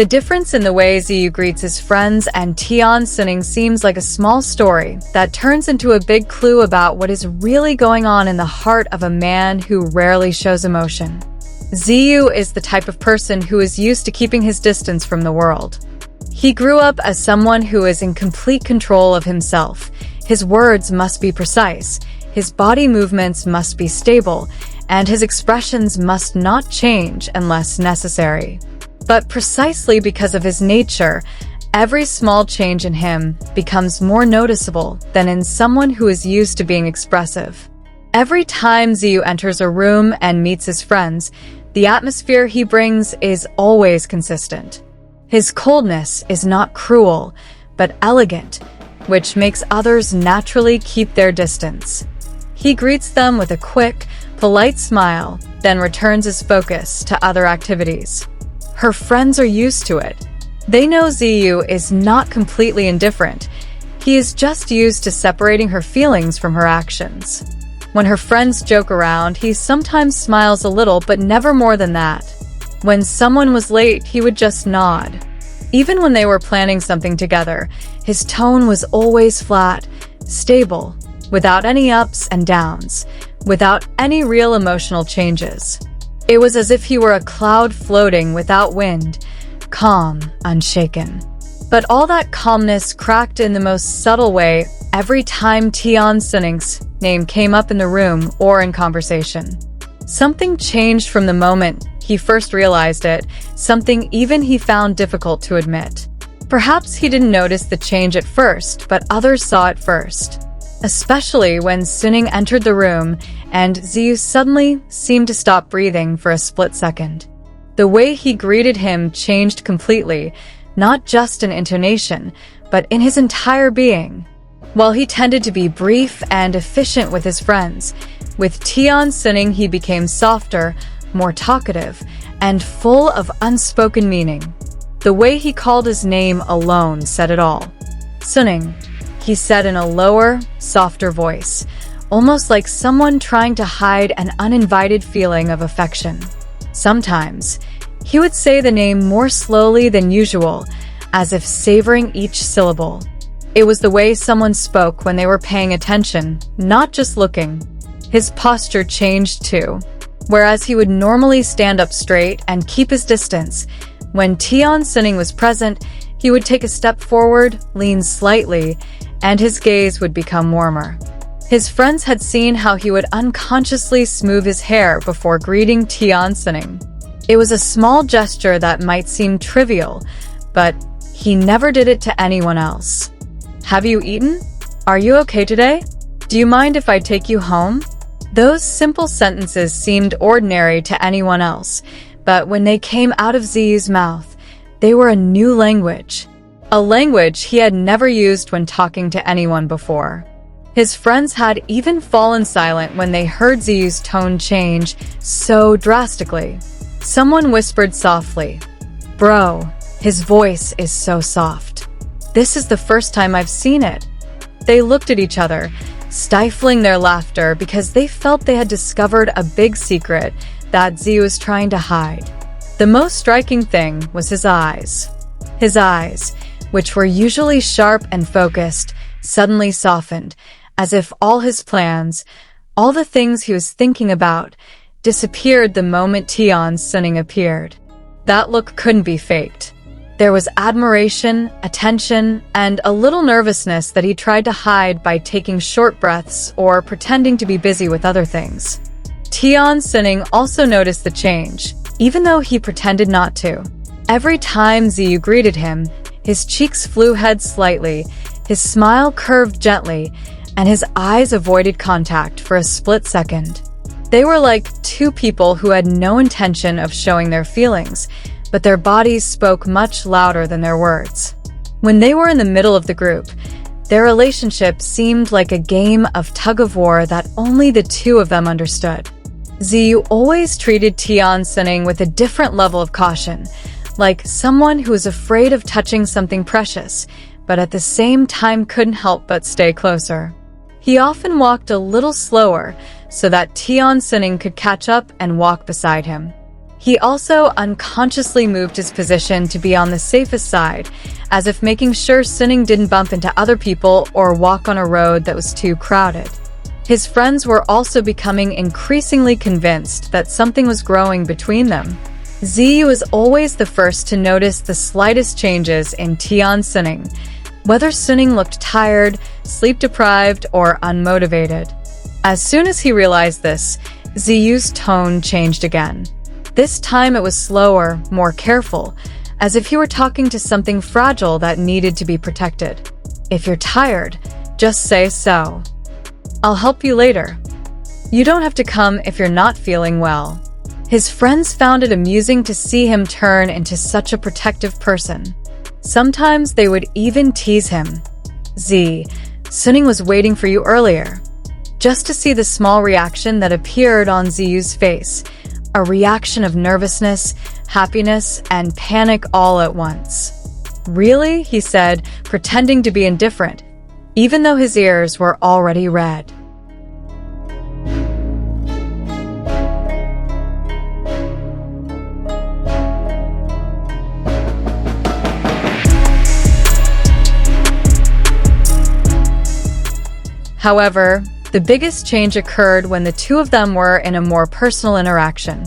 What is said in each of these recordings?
The difference in the way Ziyu greets his friends and Tian Xuning seems like a small story that turns into a big clue about what is really going on in the heart of a man who rarely shows emotion. Ziyu is the type of person who is used to keeping his distance from the world. He grew up as someone who is in complete control of himself. His words must be precise, his body movements must be stable, and his expressions must not change unless necessary. But precisely because of his nature, every small change in him becomes more noticeable than in someone who is used to being expressive. Every time Ziyu enters a room and meets his friends, the atmosphere he brings is always consistent. His coldness is not cruel, but elegant, which makes others naturally keep their distance. He greets them with a quick, polite smile, then returns his focus to other activities. Her friends are used to it. They know Ziyu is not completely indifferent. He is just used to separating her feelings from her actions. When her friends joke around, he sometimes smiles a little, but never more than that. When someone was late, he would just nod. Even when they were planning something together, his tone was always flat, stable, without any ups and downs, without any real emotional changes. It was as if he were a cloud floating without wind, calm, unshaken. But all that calmness cracked in the most subtle way every time Tian Xuning's name came up in the room or in conversation. Something changed from the moment he first realized it, something even he found difficult to admit. Perhaps he didn't notice the change at first, but others saw it first. Especially when Xuning entered the room and Ziyu suddenly seemed to stop breathing for a split second. The way he greeted him changed completely, not just in intonation, but in his entire being. While he tended to be brief and efficient with his friends, with Tian Xuning he became softer, more talkative, and full of unspoken meaning. The way he called his name alone said it all. "Xuning," he said in a lower, softer voice, almost like someone trying to hide an uninvited feeling of affection. Sometimes, he would say the name more slowly than usual, as if savoring each syllable. It was the way someone spoke when they were paying attention, not just looking. His posture changed too. Whereas he would normally stand up straight and keep his distance, when Tian Xuning was present, he would take a step forward, lean slightly, and his gaze would become warmer. His friends had seen how he would unconsciously smooth his hair before greeting Tian Xuning. It was a small gesture that might seem trivial, but he never did it to anyone else. "Have you eaten? Are you okay today? Do you mind if I take you home?" Those simple sentences seemed ordinary to anyone else, but when they came out of Ziyu's mouth, they were a new language. A language he had never used when talking to anyone before. His friends had even fallen silent when they heard Ziyu's tone change so drastically. Someone whispered softly, "Bro, his voice is so soft. This is the first time I've seen it." They looked at each other, stifling their laughter because they felt they had discovered a big secret that Ziyu was trying to hide. The most striking thing was his eyes. His eyes, which were usually sharp and focused, suddenly softened, as if all his plans, all the things he was thinking about, disappeared the moment Tian Xuning appeared. That look couldn't be faked. There was admiration, attention, and a little nervousness that he tried to hide by taking short breaths or pretending to be busy with other things. Tian Xuning also noticed the change, even though he pretended not to. Every time Ziyu greeted him, his cheeks flew ahead slightly, his smile curved gently, and his eyes avoided contact for a split second. They were like two people who had no intention of showing their feelings, but their bodies spoke much louder than their words. When they were in the middle of the group, their relationship seemed like a game of tug-of-war that only the two of them understood. Ziyu always treated Tian Xuning with a different level of caution, like someone who was afraid of touching something precious, but at the same time couldn't help but stay closer. He often walked a little slower so that Tian Xuning could catch up and walk beside him. He also unconsciously moved his position to be on the safest side, as if making sure Xuning didn't bump into other people or walk on a road that was too crowded. His friends were also becoming increasingly convinced that something was growing between them. Ziyu was always the first to notice the slightest changes in Tian Xuning, whether Xuning looked tired, sleep-deprived, or unmotivated. As soon as he realized this, Ziyu's tone changed again. This time it was slower, more careful, as if he were talking to something fragile that needed to be protected. If you're tired, just say so. I'll help you later. You don't have to come if you're not feeling well. His friends found it amusing to see him turn into such a protective person. Sometimes they would even tease him. Xuning was waiting for you earlier. Just to see the small reaction that appeared on Ziyu's face, a reaction of nervousness, happiness, and panic all at once. Really? He said, pretending to be indifferent, even though his ears were already red. However, the biggest change occurred when the two of them were in a more personal interaction.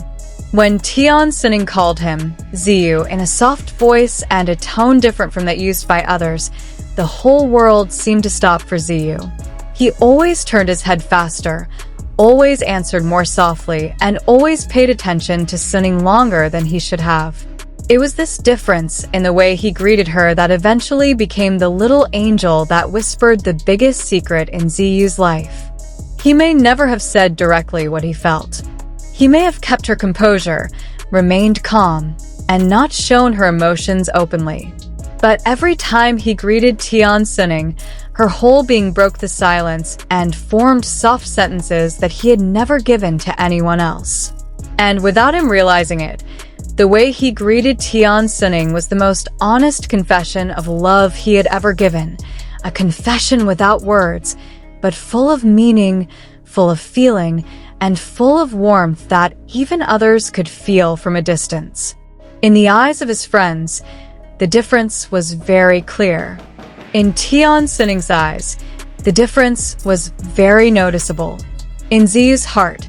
When Tian Xuning called him, Ziyu, in a soft voice and a tone different from that used by others, the whole world seemed to stop for Ziyu. He always turned his head faster, always answered more softly, and always paid attention to Xuning longer than he should have. It was this difference in the way he greeted her that eventually became the little angel that whispered the biggest secret in Ziyu's life. He may never have said directly what he felt. He may have kept her composure, remained calm, and not shown her emotions openly. But every time he greeted Tian Xuning, her whole being broke the silence and formed soft sentences that he had never given to anyone else. And without him realizing it, the way he greeted Tian Xuning was the most honest confession of love he had ever given, a confession without words, but full of meaning, full of feeling, and full of warmth that even others could feel from a distance. In the eyes of his friends, the difference was very clear. In Tian Xuning's eyes, the difference was very noticeable. In Ziyu's heart,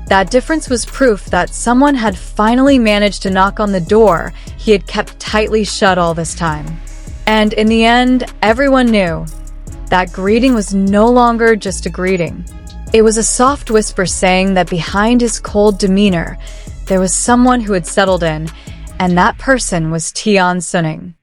that difference was proof that someone had finally managed to knock on the door he had kept tightly shut all this time. And in the end, everyone knew that greeting was no longer just a greeting. It was a soft whisper saying that behind his cold demeanor, there was someone who had settled in, and that person was Tian Xuning.